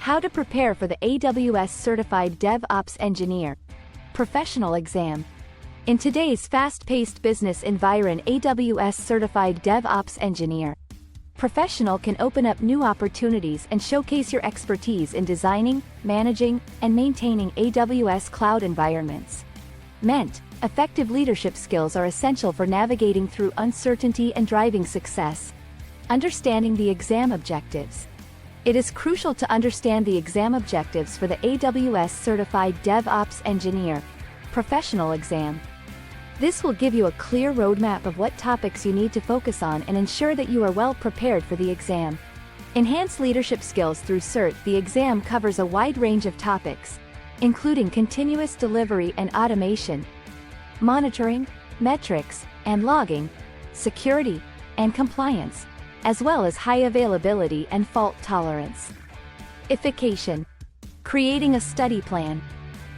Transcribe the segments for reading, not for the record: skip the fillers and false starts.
How to prepare for the AWS Certified DevOps Engineer Professional Exam. In today's fast-paced business environment, AWS Certified DevOps Engineer Professional can open up new opportunities and showcase your expertise in designing, managing, and maintaining AWS cloud environments. Effective leadership skills are essential for navigating through uncertainty and driving success. Understanding the exam objectives. It is crucial to understand the exam objectives for the AWS Certified DevOps Engineer Professional Exam. This will give you a clear roadmap of what topics you need to focus on and ensure that you are well prepared for the exam. Enhance leadership skills through CERT. The exam covers a wide range of topics, including continuous delivery and automation, monitoring, metrics, and logging, security, and compliance, as well as high availability and fault tolerance. Effication. Creating a study plan.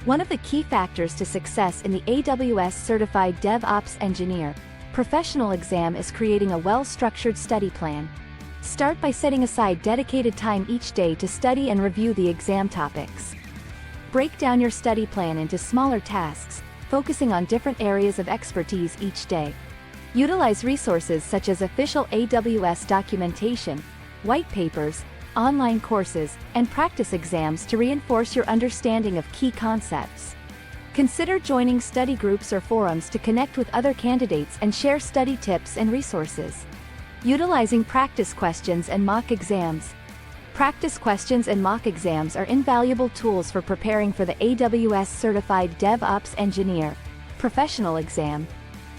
One of the key factors to success in the AWS Certified DevOps Engineer Professional Exam is creating a well-structured study plan. Start by setting aside dedicated time each day to study and review the exam topics. Break down your study plan into smaller tasks, focusing on different areas of expertise each day. Utilize resources such as official AWS documentation, white papers, online courses, and practice exams to reinforce your understanding of key concepts. Consider joining study groups or forums to connect with other candidates and share study tips and resources. Utilizing practice questions and mock exams. Practice questions and mock exams are invaluable tools for preparing for the AWS Certified DevOps Engineer Professional Exam.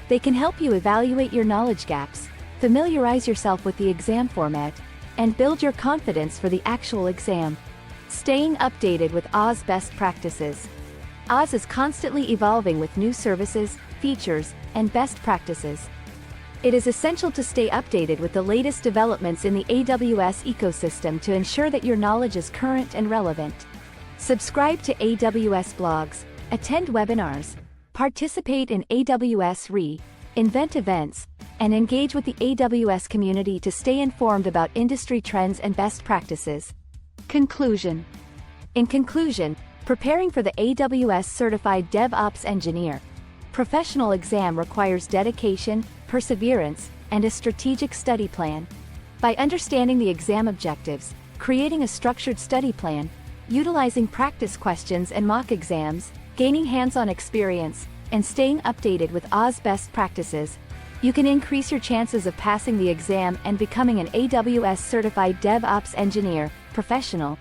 They can help you evaluate your knowledge gaps, familiarize yourself with the exam format, and build your confidence for the actual exam. Staying updated with AWS best practices. AWS is constantly evolving with new services, features, and best practices. It is essential to stay updated with the latest developments in the AWS ecosystem to ensure that your knowledge is current and relevant. Subscribe to AWS blogs, attend webinars, participate in AWS re-invent events, and engage with the AWS community to stay informed about industry trends and best practices. Conclusion. In conclusion, preparing for the AWS Certified DevOps Engineer Professional Exam requires dedication, perseverance, and a strategic study plan. By understanding the exam objectives, creating a structured study plan, utilizing practice questions and mock exams, gaining hands-on experience, and staying updated with AWS best practices, you can increase your chances of passing the exam and becoming an AWS Certified DevOps Engineer Professional.